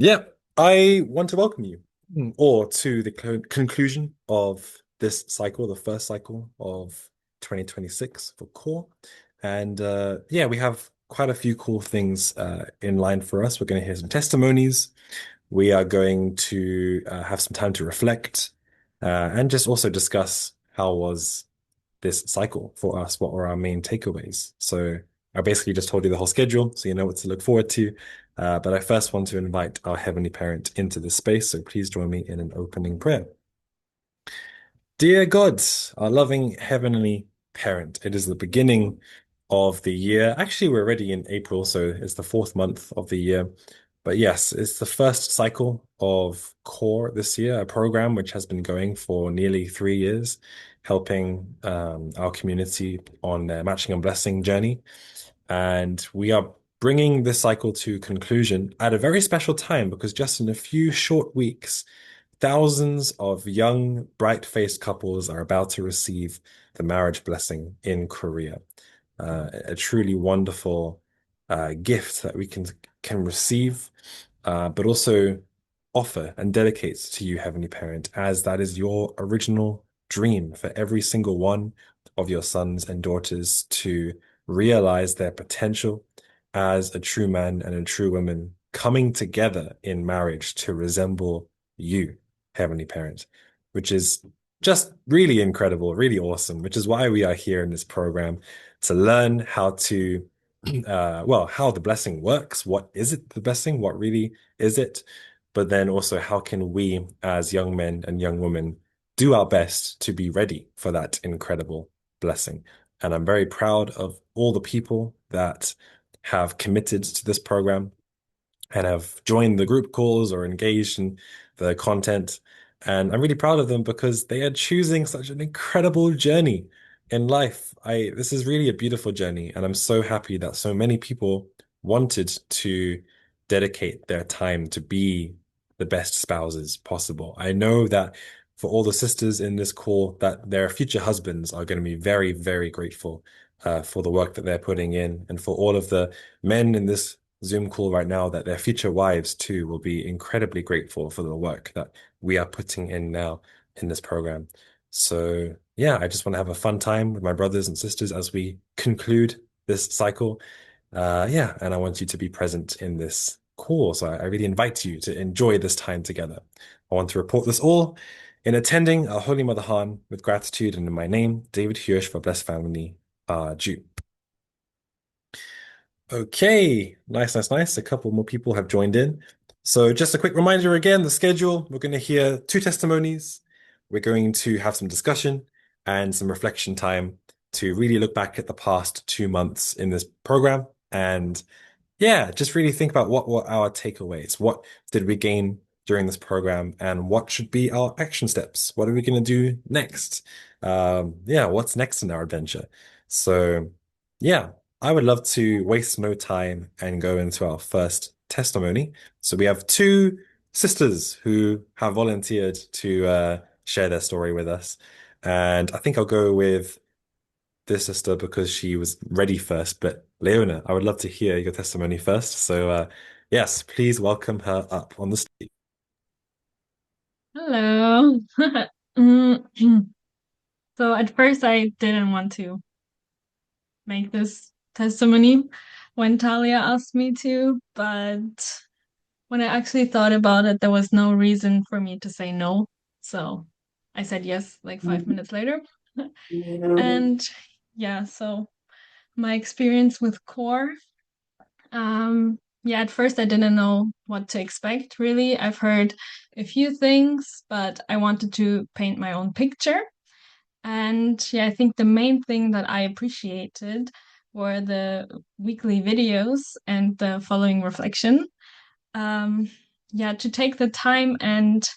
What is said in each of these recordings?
Yeah, I want to welcome you or to the conclusion of this cycle, the first cycle of 2026 for core. And yeah, we have quite a few cool things in line for us. We're going to hear some testimonies. We are going to have some time to reflect and just also discuss how was this cycle for us? What were our main takeaways? So I basically just told you the whole schedule, so you know what to look forward to. But I first want to invite our Heavenly Parent into this space, so please join me in an opening prayer. Dear God, our loving Heavenly Parent, it is the beginning of the year. Actually, we're already in April, so it's the fourth month of the year. But yes, it's the first cycle of CORE this year, a program which has been going for nearly 3 years, helping our community on their matching and blessing journey. And we are bringing this cycle to conclusion at a very special time because just in a few short weeks, thousands of young, bright-faced couples are about to receive the marriage blessing in Korea. A truly wonderful gift that we can receive, but also offer and dedicate to you, Heavenly Parent, as that is your original dream for every single one of your sons and daughters to realize their potential as a true man and a true woman coming together in marriage to resemble you, Heavenly Parent, which is just really incredible, really awesome, which is why we are here in this program to learn how to, well, how the blessing works. What is it, the blessing? What really is it? But then also, how can we, as young men and young women, do our best to be ready for that incredible blessing? And I'm very proud of all the people that have committed to this program and have joined the group calls or engaged in the content. And I'm really proud of them because they are choosing such an incredible journey in life. This is really a beautiful journey, and I'm so happy that so many people wanted to dedicate their time to be the best spouses possible. I know that for all the sisters in this call, that their future husbands are going to be very, very grateful for the work that they're putting in, and for all of the men in this Zoom call right now that their future wives too will be incredibly grateful for the work that we are putting in now in this program. So yeah, I just want to have a fun time with my brothers and sisters as we conclude this cycle. Yeah, and I want you to be present in this call. So I really invite you to enjoy this time together. I want to report this all in attending our Holy Mother Han with gratitude and in my name, David Hirsch for Blessed Family, Jew. Okay, nice, nice, nice. A couple more people have joined in. So just a quick reminder again, the schedule. We're going to hear two testimonies. We're going to have some discussion and some reflection time to really look back at the past 2 months in this program. And yeah, just really think about what were our takeaways? What did we gain during this program? And what should be our action steps? What are we going to do next? Yeah, what's next in our adventure? So yeah. I would love to waste no time and go into our first testimony. So we have two sisters who have volunteered to share their story with us. And I think I'll go with this sister because she was ready first. But Leona, I would love to hear your testimony first. So yes, please welcome her up on the stage. Hello. Mm, So at first I didn't want to make this testimony when Talia asked me to, but when I actually thought about it, there was no reason for me to say no. So I said yes like 5 minutes later. And yeah, so my experience with core, yeah, at first I didn't know what to expect really. I've heard a few things, but I wanted to paint my own picture. And yeah, I think the main thing that I appreciated were the weekly videos and the following reflection. Um, yeah, to take the time and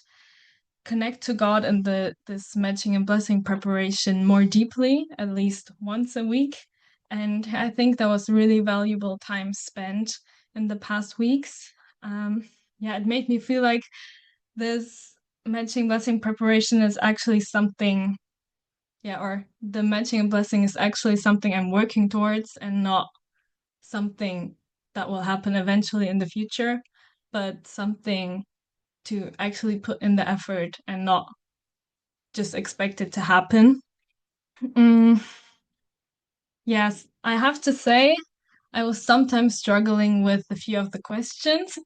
connect to God and the this matching and blessing preparation more deeply, at least once a week. And I think that was really valuable time spent in the past weeks. Yeah, it made me feel like this matching blessing preparation is actually something, yeah, or the matching and blessing is actually something I'm working towards and not something that will happen eventually in the future. but something to actually put in the effort and not just expect it to happen. Mm, yes, I have to say, I was sometimes struggling with a few of the questions.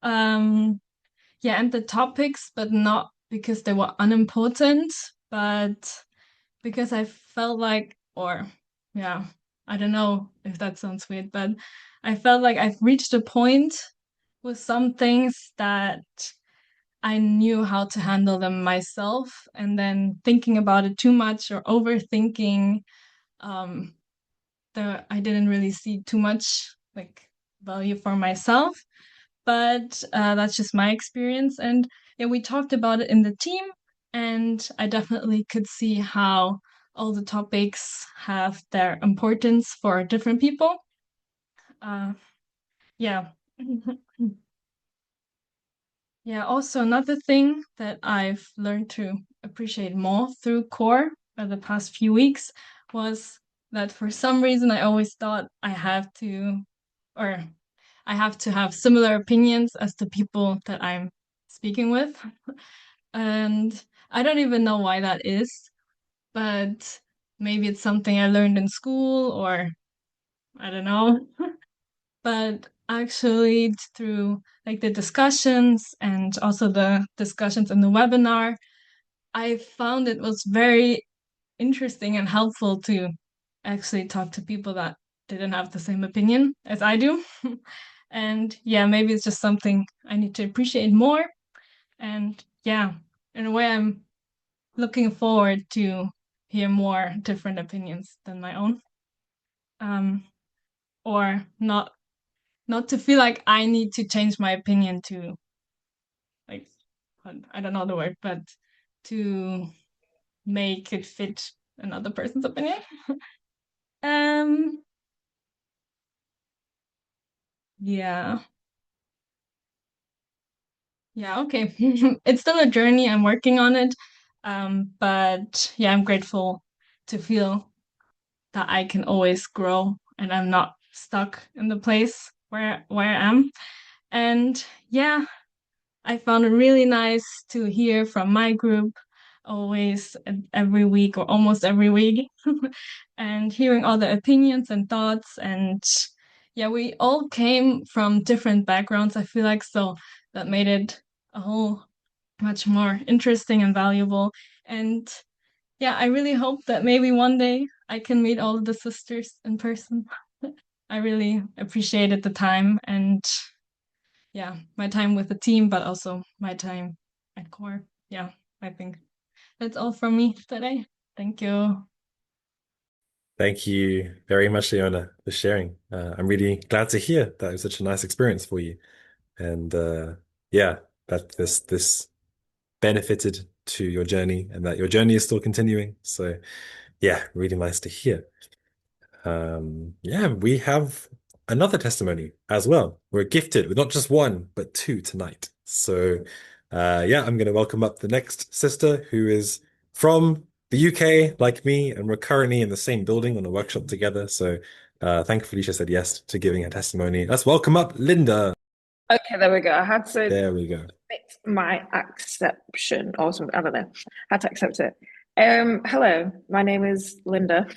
Um, yeah, and the topics, but not because they were unimportant, but because I felt like, or yeah, I don't know if that sounds weird, but I felt like I've reached a point with some things that I knew how to handle them myself, and then thinking about it too much or overthinking, um, I didn't really see too much like value for myself. But that's just my experience, and yeah, we talked about it in the team, and I definitely could see how all the topics have their importance for different people. Uh, yeah. Yeah, also another thing that I've learned to appreciate more through core the past few weeks was that for some reason I always thought or I have to have similar opinions as the people that I'm speaking with. And I don't even know why that is, but maybe it's something I learned in school or I don't know. But actually, through like the discussions and also the discussions in the webinar, I found it was very interesting and helpful to actually talk to people that didn't have the same opinion as I do. And yeah, maybe it's just something I need to appreciate more. And yeah, in a way, I'm looking forward to hear more different opinions than my own. Um, or not to feel like I need to change my opinion to like I don't know the word, but to make it fit another person's opinion. Um, yeah. Yeah, okay. It's still a journey. I'm working on it. But yeah, I'm grateful to feel that I can always grow and I'm not stuck in the place where I am. And yeah, I found it really nice to hear from my group always every week or almost every week and hearing all the opinions and thoughts. And yeah, we all came from different backgrounds, I feel like, so that made it a whole much more interesting and valuable. And yeah, I really hope that maybe one day I can meet all of the sisters in person. I really appreciated the time and yeah, my time with the team, but also my time at core. Yeah, I think that's all from me today. Thank you. Thank you very much, Leona, for sharing. I'm really glad to hear that it was such a nice experience for you. And yeah, that this benefited to your journey and that your journey is still continuing. So yeah, really nice to hear. Yeah, we have another testimony as well. We're gifted with not just one, but two tonight. So yeah, I'm going to welcome up the next sister who is from the UK, like me, and we're currently in the same building on a workshop together. So thankfully, she said yes to giving her testimony. Let's welcome up Linda. Okay, there we go. I had to There we go. fix my acception or something. I don't know. I had to accept it. Hello, my name is Linda.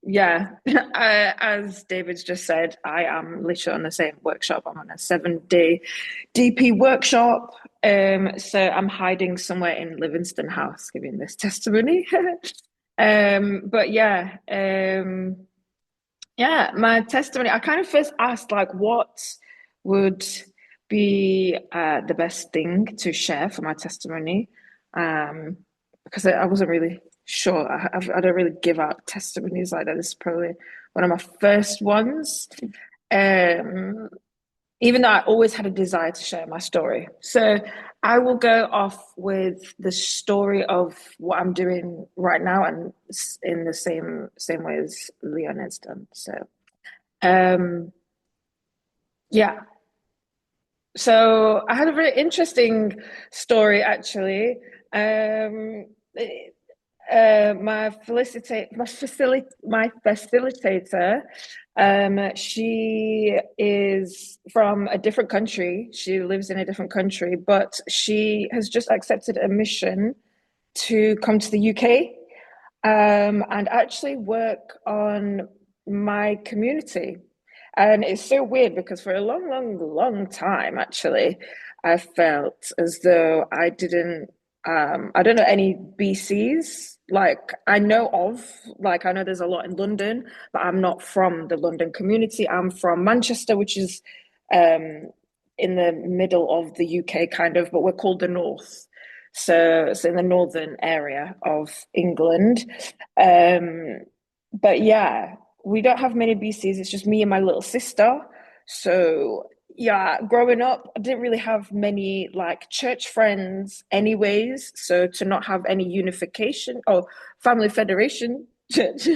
Yeah, as David's just said, I am literally on the same workshop. I'm on a 7-day DP workshop. So I'm hiding somewhere in Livingston House giving this testimony. But yeah, my testimony. I kind of first asked like what would be the best thing to share for my testimony, because I wasn't really sure. I don't really give out testimonies like that. This is probably one of my first ones. Um, Even though I always had a desire to share my story. So I will go off with the story of what I'm doing right now and in the same way as Leon has done. So um yeah. So I had a very interesting story actually. my facilitator, she is from a different country. She lives in a different country, but she has just accepted a mission to come to the UK, and actually work on my community. And it's so weird because for a long, long, long time, actually, I felt as though I don't know any BCs. Like I know of, like I know there's a lot in London, but I'm not from the London community. I'm from Manchester, which is um, in the middle of the UK, kind of, but we're called the North. So it's in the northern area of England. Um, but yeah, we don't have many BCs. It's just me and my little sister. So yeah, growing up, I didn't really have many like church friends, anyways. So to not have any unification or family federation church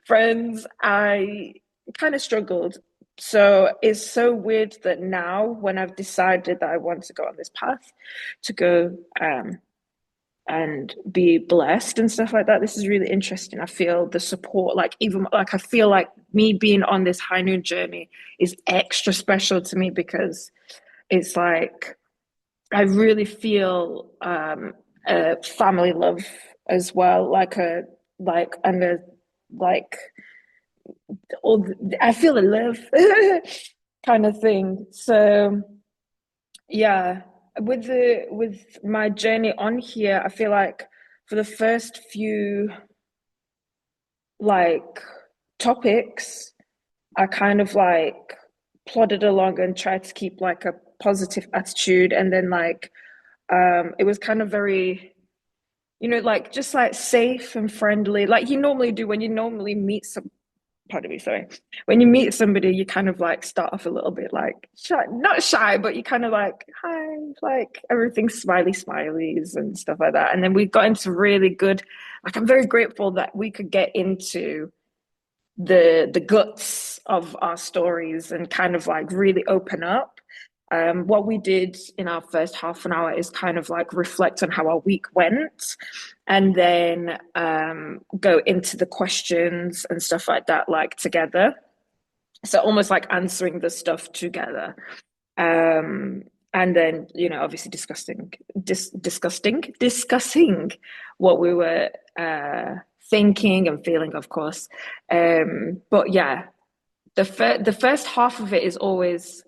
friends, I kind of struggled. So it's so weird that now, when I've decided that I want to go on this path to go and be blessed and stuff like that. This is really interesting. I feel the support, like even like I feel like me being on this high noon journey is extra special to me because it's like I really feel a family love as well, like a like and a like all I feel a love kind of thing. So yeah, with my journey on here, I feel like for the first few like topics, I kind of like plodded along and tried to keep like a positive attitude, and then like it was kind of very, like just like safe and friendly, like you normally do when you normally meet some pardon me, sorry. When you meet somebody, you kind of like start off a little bit like shy, not shy, but you kind of like, hi, like everything's smiley smileys and stuff like that. And then we got into really good, like I'm very grateful that we could get into the guts of our stories and kind of like really open up. What we did in our first half an hour is kind of like reflect on how our week went and then go into the questions and stuff like that, like together. So almost like answering the stuff together. And then, obviously discussing what we were thinking and feeling, of course. But yeah, the first half of it is always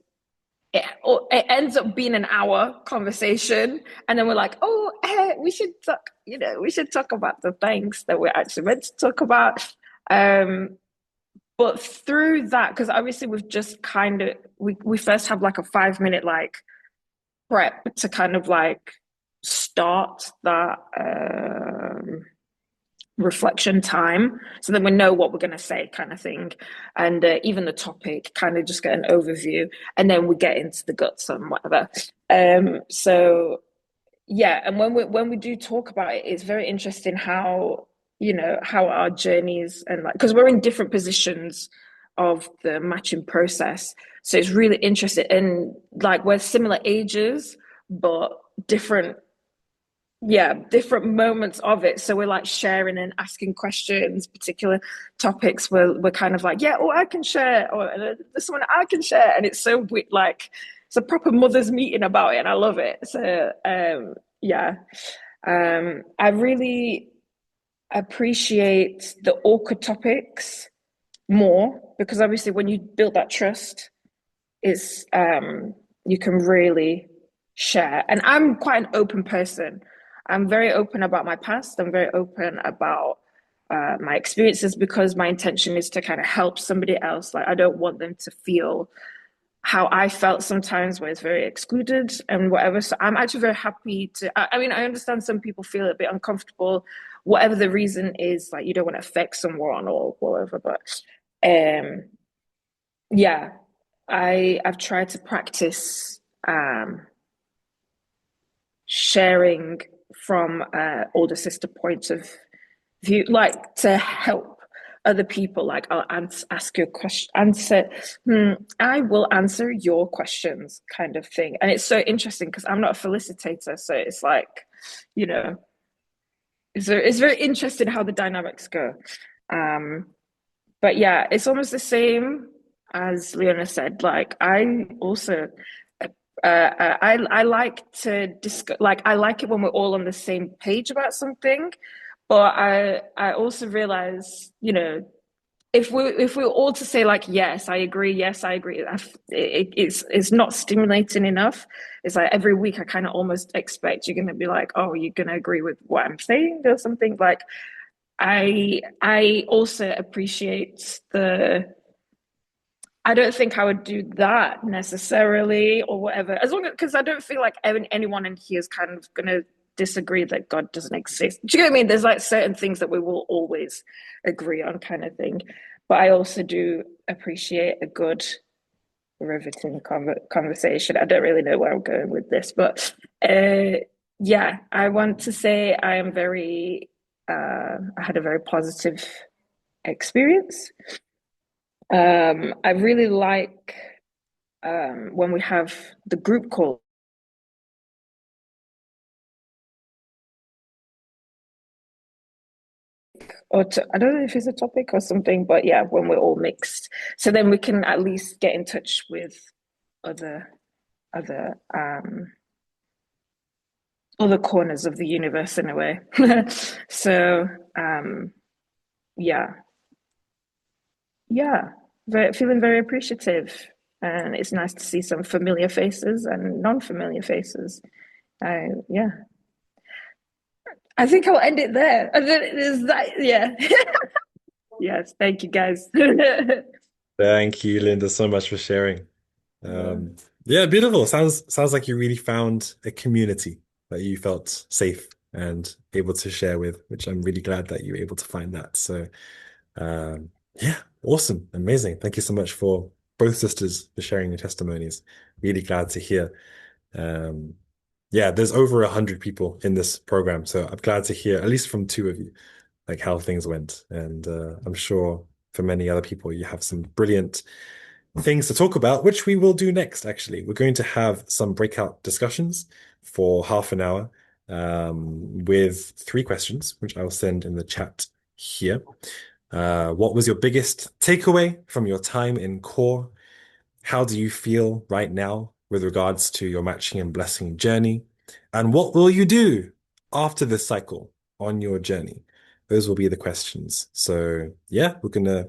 it ends up being an hour conversation, and then we're like, oh, we should talk. We should talk about the things that we're actually meant to talk about. But through that, because obviously we've just kind of we first have like a 5 minute like prep to kind of like start that reflection time so then we know what we're going to say kind of thing, and even the topic kind of just get an overview and then we get into the guts and whatever. So yeah, and when we do talk about it, it's very interesting how how our journeys and like because we're in different positions of the matching process, so it's really interesting, and like we're similar ages but different, yeah, different moments of it. So we're like sharing and asking questions, particular topics where we're kind of like, yeah, oh, I can share, or this one I can share. And it's so like, it's a proper mother's meeting about it. And I love it. So, yeah, I really appreciate the awkward topics more because obviously when you build that trust, it's, you can really share. And I'm quite an open person. I'm very open about my past. I'm very open about my experiences because my intention is to kind of help somebody else. Like I don't want them to feel how I felt sometimes where it's very excluded and whatever. So I'm actually very happy to, I mean, I understand some people feel a bit uncomfortable, whatever the reason is, like you don't want to affect someone or whatever, but yeah, I've tried to practice sharing from older sister points of view, like to help other people. Like I'll ask your question, I will answer your questions, kind of thing. And it's so interesting because I'm not a felicitator, so it's like, you know, it's very interesting how the dynamics go. But yeah, it's almost the same as Leona said. Like I also I like to discuss, like I like it when we're all on the same page about something, but I also realize, you know, if we're all to say like yes I agree, it's not stimulating enough. It's like every week I kind of almost expect you're going to be like, oh, you're going to agree with what I'm saying or something. Like I also appreciate the, I don't think I would do that necessarily or whatever, as long as, because I don't feel like anyone in here is kind of going to disagree that God doesn't exist. Do you know what I mean? There's like certain things that we will always agree on, kind of thing. But I also do appreciate a good riveting conversation. I don't really know where I'm going with this, but yeah, I want to say I am very, I had a very positive experience. I really like when we have the group call, or I don't know if it's a topic or something, but yeah, when we're all mixed, so then we can at least get in touch with other other other corners of the universe in a way. So yeah, yeah, feeling very appreciative, and it's nice to see some familiar faces and non-familiar faces. Yeah, I think I'll end it there. Is that, yeah. Yes, thank you guys. Thank you, Linda, so much for sharing. Yeah, beautiful. Sounds like you really found a community that you felt safe and able to share with, which I'm really glad that you were able to find that. So, yeah, awesome, amazing. Thank you so much for both sisters for sharing your testimonies. Really glad to hear. Um, yeah, there's over 100 people in this program, so I'm glad to hear at least from two of you, like how things went. And I'm sure for many other people, you have some brilliant things to talk about, which we will do next, actually. We're going to have some breakout discussions for half an hour with 3 questions, which I'll send in the chat here. What was your biggest takeaway from your time in core? How do you feel right now with regards to your matching and blessing journey? And what will you do after this cycle on your journey? Those will be the questions. So, yeah, we're going to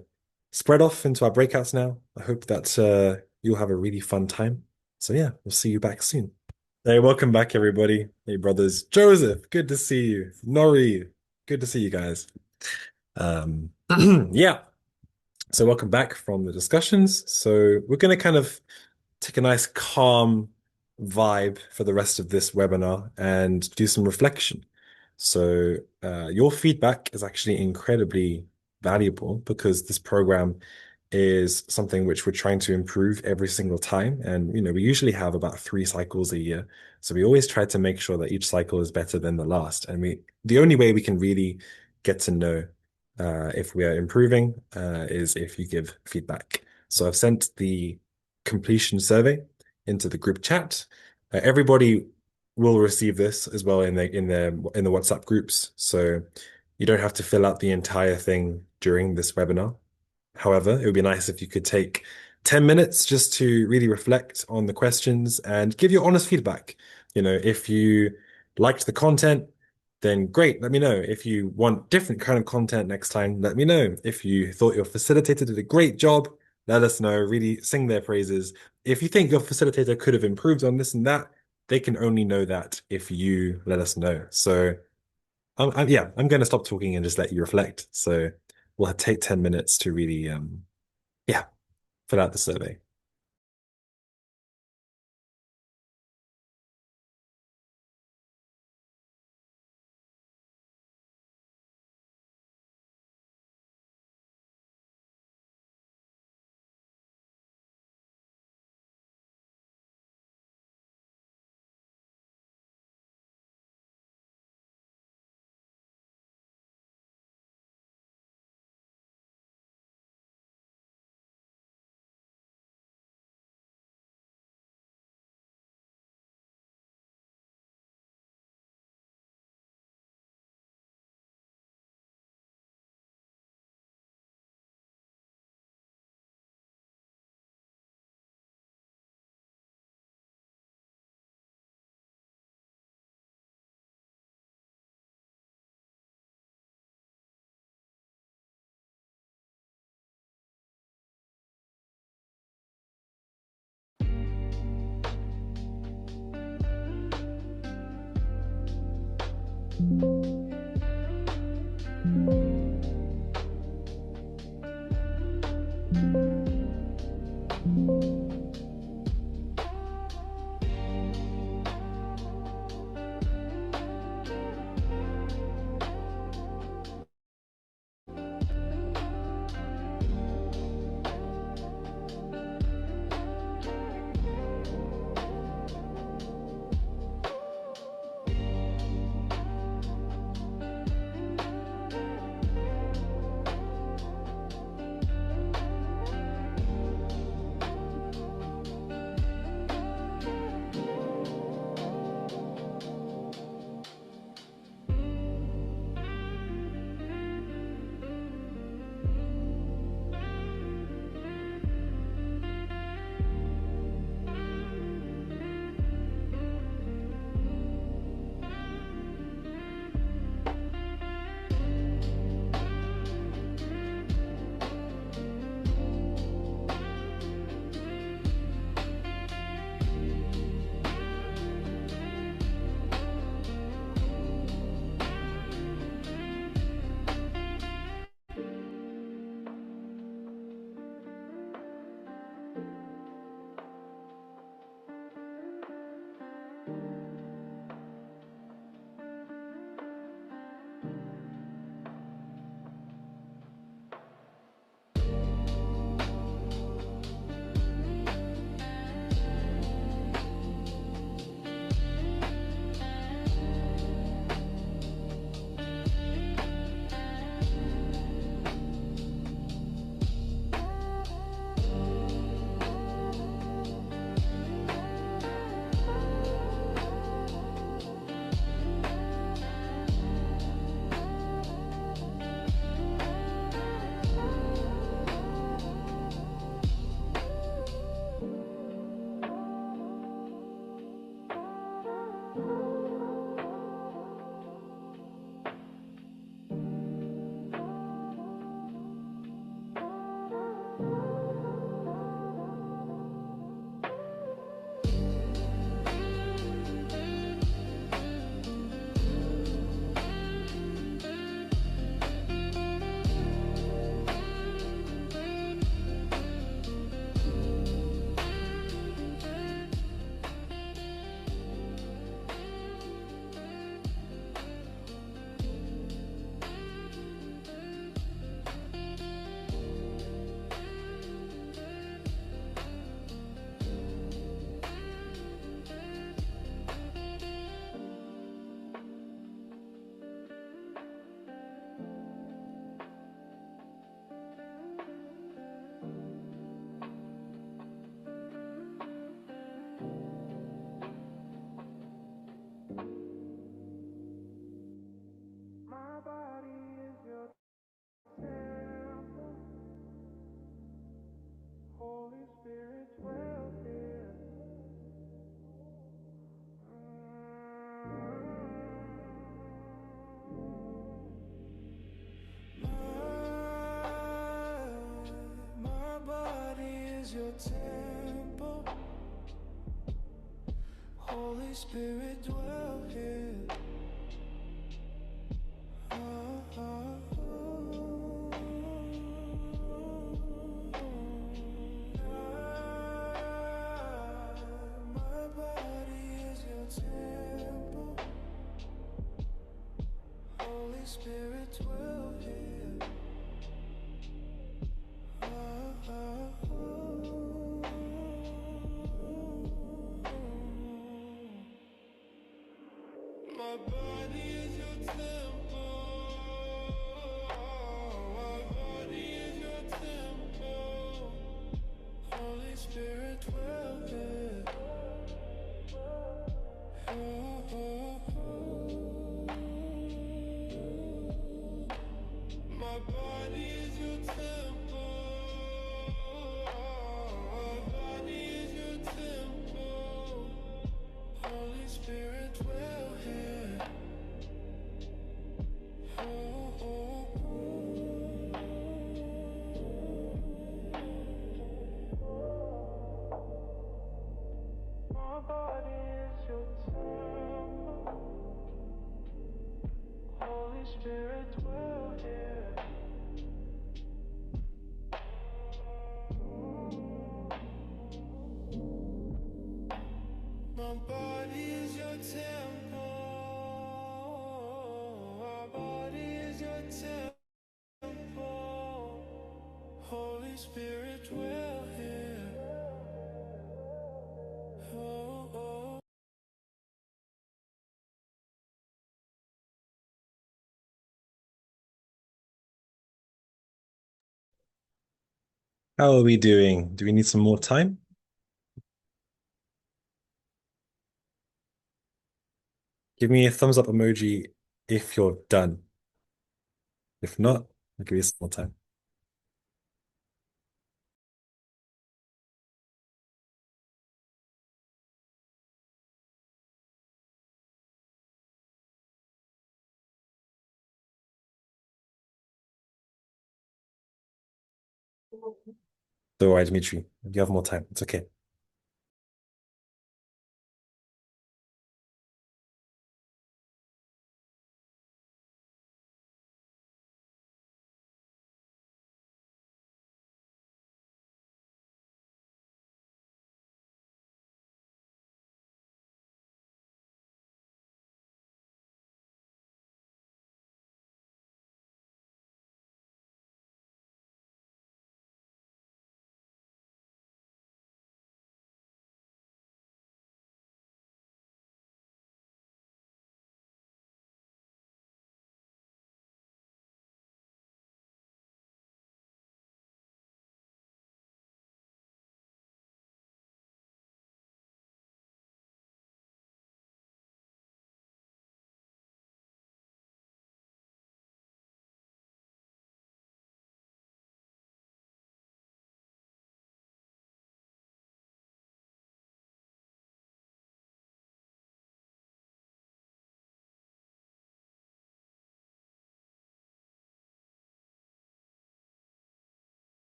spread off into our breakouts now. I hope that you'll have a really fun time. So, yeah, we'll see you back soon. Hey, welcome back, everybody. Hey, brothers. Joseph, good to see you. Nori, good to see you guys. Yeah. So welcome back from the discussions. So we're going to kind of take a nice calm vibe for the rest of this webinar and do some reflection. So your feedback is actually incredibly valuable because this program is something which we're trying to improve every single time. And, you know, we usually have about 3 cycles a year. So we always try to make sure that each cycle is better than the last. And the only way we can really get to know if we are improving is if you give feedback. So I've sent the completion survey into the group chat. Everybody will receive this as well in the WhatsApp groups. So you don't have to fill out the entire thing during this webinar. However, it would be nice if you could take 10 minutes just to really reflect on the questions and give your honest feedback. You know, if you liked the content, then great, let me know. If you want different kind of content next time, let me know. If you thought your facilitator did a great job, let us know. Really sing their praises. If you think your facilitator could have improved on this and that, they can only know that if you let us know. So, yeah, I'm going to stop talking and just let you reflect. So we'll take 10 minutes to really, yeah, fill out the survey. temple. Holy Spirit, dwell here. My body is your temple. Holy Spirit, dwell here. My body is your temple. My body is your temple. Holy Spirit, dwell here. My body is your temple. My body is your temple. Holy Spirit, dwell here. My body is your temple. Holy Spirit, dwell here. My body is your temple. Our body is your temple. Holy Spirit, dwell here. Oh, oh. How are we doing? Do we need some more time? Give me a thumbs up emoji if you're done. If not, I'll give you some more time. Don't worry, Dimitri. You have more time. It's okay.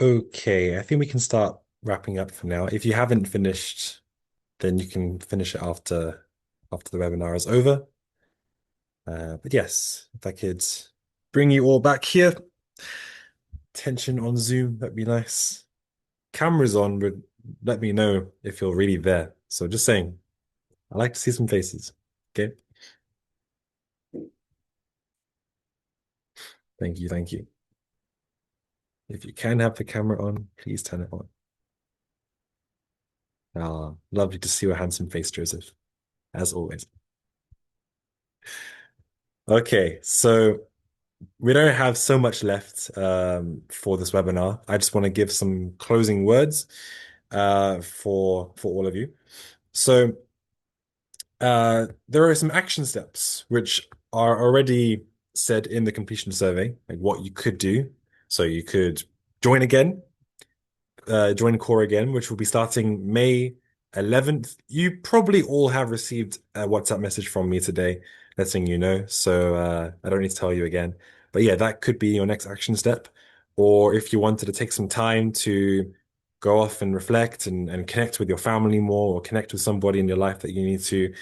Okay, I think we can start wrapping up for now. If you haven't finished, then you can finish it after the webinar is over. But yes, if I could bring you all back here, tension on Zoom, that'd be nice. Cameras on would let me know if you're really there. So just saying, I like to see some faces. Okay. Thank you, thank you. If you can have the camera on, please turn it on. Ah, lovely to see your handsome face, Joseph, as always. Okay, so we don't have so much left for this webinar. I just want to give some closing words for all of you. So there are some action steps which are already said in the completion survey, like what you could do. So you could join again, join core again, which will be starting May 11th. You probably all have received a WhatsApp message from me today letting you know. So I don't need to tell you again. But yeah, that could be your next action step. Or if you wanted to take some time to go off and reflect and connect with your family more or connect with somebody in your life that you need to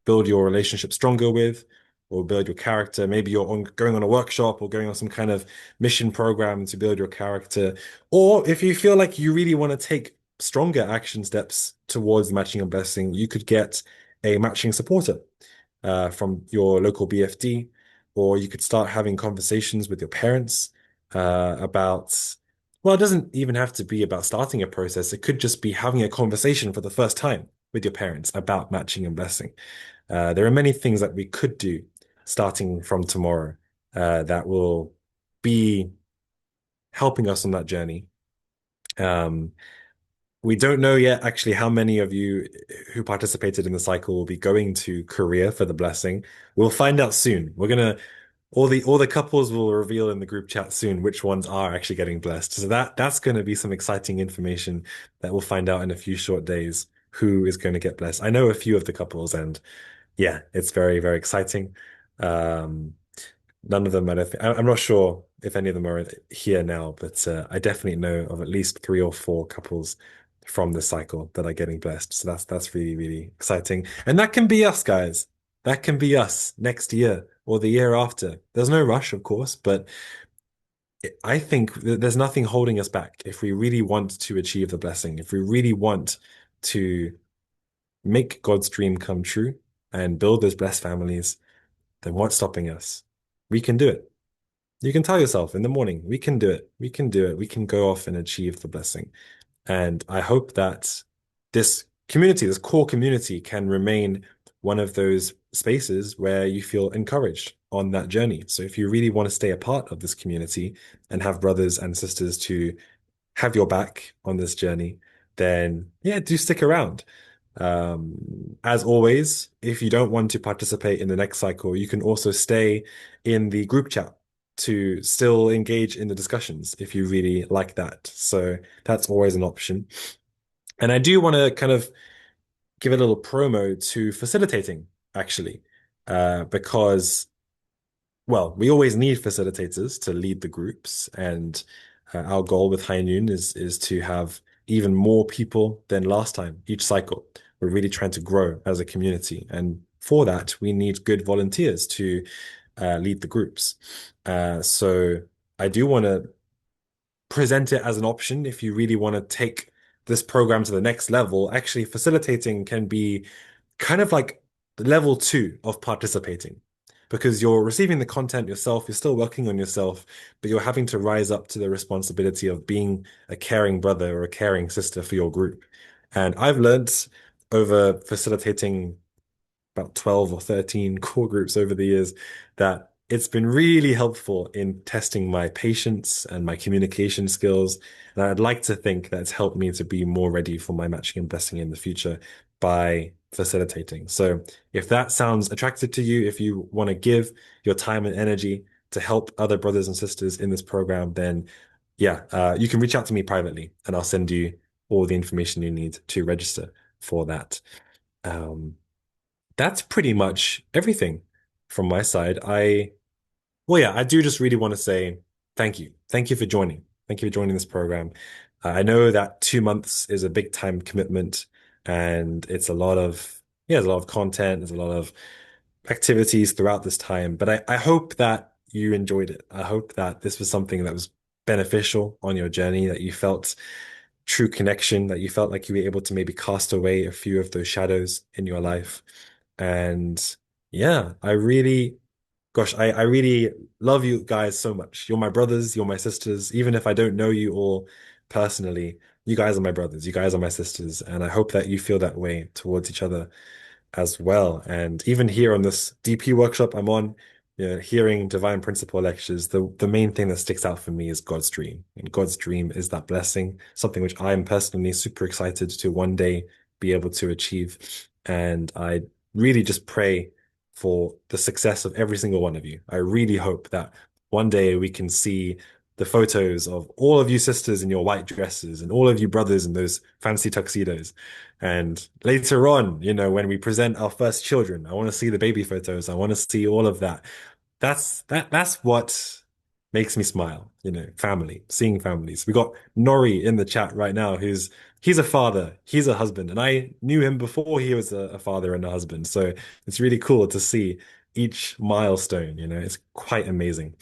build your relationship stronger with or build your character. Maybe you're going on a workshop or going on some kind of mission program to build your character. Or if you feel like you really want to take stronger action steps towards matching and blessing, you could get a matching supporter from your local BFD, or you could start having conversations with your parents about, well, it doesn't even have to be about starting a process. It could just be having a conversation for the first time with your parents about matching and blessing. There are many things that we could do starting from tomorrow that will be helping us on that journey. Um, we don't know yet actually how many of you who participated in the cycle will be going to Korea for the blessing. We'll find out soon. We're gonna all the couples will reveal in the group chat soon which ones are actually getting blessed. So that's going to be some exciting information that we'll find out in a few short days who is going to get blessed. I know a few of the couples, and yeah, it's very, very exciting. Um, None of them, I don't think, I'm not sure if any of them are here now, but I definitely know of at least 3 or 4 couples from the cycle that are getting blessed. So that's really, really exciting. And that can be us, guys. That can be us next year or the year after. There's no rush, of course, but I think there's nothing holding us back if we really want to achieve the blessing, if we really want to make God's dream come true and build those blessed families, then what's stopping us? We can do it. You can tell yourself in the morning, we can do it. We can do it. We can go off and achieve the blessing. And I hope that this community, this core community, can remain one of those spaces where you feel encouraged on that journey. So if you really want to stay a part of this community and have brothers and sisters to have your back on this journey, then yeah, do stick around. As always, if you don't want to participate in the next cycle, you can also stay in the group chat to still engage in the discussions if you really like that. So that's always an option. And I do want to kind of give a little promo to facilitating, actually, because well, we always need facilitators to lead the groups, and our goal with High Noon is to have even more people than last time each cycle. We're really trying to grow as a community, and for that, we need good volunteers to lead the groups. So I do want to present it as an option if you really want to take this program to the next level. Actually, facilitating can be kind of like level 2 of participating because you're receiving the content yourself, you're still working on yourself, but you're having to rise up to the responsibility of being a caring brother or a caring sister for your group. And I've learned over facilitating about 12 or 13 core groups over the years that it's been really helpful in testing my patience and my communication skills. And I'd like to think that it's helped me to be more ready for my matching and blessing in the future by facilitating. So if that sounds attractive to you, if you want to give your time and energy to help other brothers and sisters in this program, then yeah, you can reach out to me privately and I'll send you all the information you need to register for that. Um, that's pretty much everything from my side. Well, yeah, I do just really want to say thank you. Thank you for joining. Thank you for joining this program. I know that 2 months is a big time commitment and it's a lot of, yeah, there's a lot of content, there's a lot of activities throughout this time, but I hope that you enjoyed it. I hope that this was something that was beneficial on your journey, that you felt true connection, that you felt like you were able to maybe cast away a few of those shadows in your life. And yeah, I really love you guys so much. You're my brothers, you're my sisters. Even if I don't know you all personally, you guys are my brothers, you guys are my sisters. And I hope that you feel that way towards each other as well. And even here on this DP workshop I'm on, you know, hearing Divine Principle lectures, the main thing that sticks out for me is God's dream. And God's dream is that blessing, something which I'm personally super excited to one day be able to achieve. And I really just pray for the success of every single one of you. I really hope that one day we can see the photos of all of you sisters in your white dresses and all of you brothers in those fancy tuxedos. And later on, you know, when we present our first children, I want to see the baby photos. I want to see all of that. That's what makes me smile, you know, family, seeing families. We got Nori in the chat right now, he's a father, he's a husband, and I knew him before he was a father and a husband. So it's really cool to see each milestone, you know, it's quite amazing.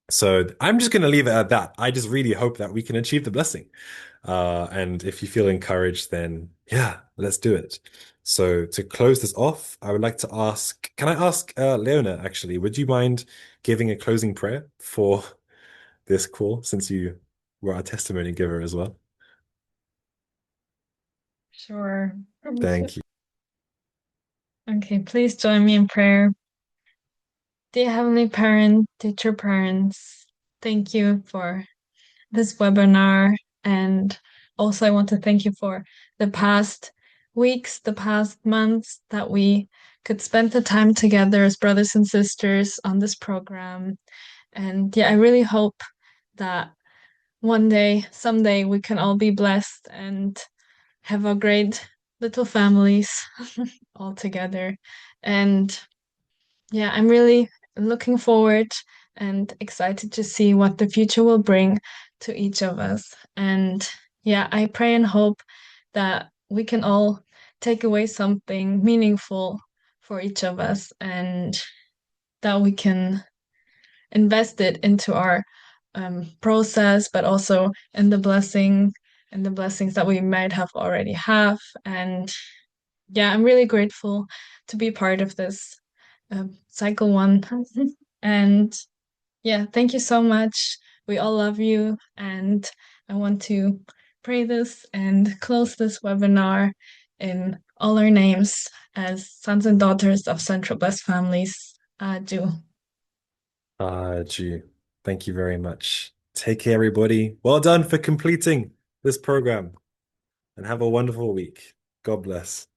So I'm just going to leave it at that. I just really hope that we can achieve the blessing. And if you feel encouraged, then yeah, let's do it. So to close this off, I would like to ask, can I ask Leona, actually, would you mind giving a closing prayer for this call since you were our testimony giver as well? Sure. Thank you. Okay, please join me in prayer. Dear Heavenly Parent, teacher parents, thank you for this webinar And also, I want to thank you for the past weeks, the past months that we could spend the time together as brothers and sisters on this program. And yeah, I really hope that one day, someday, we can all be blessed and have our great little families all together. And yeah, I'm really looking forward and excited to see what the future will bring to each of us. And yeah, I pray and hope that we can all take away something meaningful for each of us and that we can invest it into our process, but also in the blessing and the blessings that we might have already have. And yeah, I'm really grateful to be part of this cycle one. And yeah, thank you so much. We all love you. And I want to pray this and close this webinar in all our names as sons and daughters of Central Blessed Families do. Gee, thank you very much. Take care, everybody. Well done for completing this program and have a wonderful week. God bless.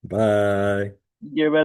Bye. You're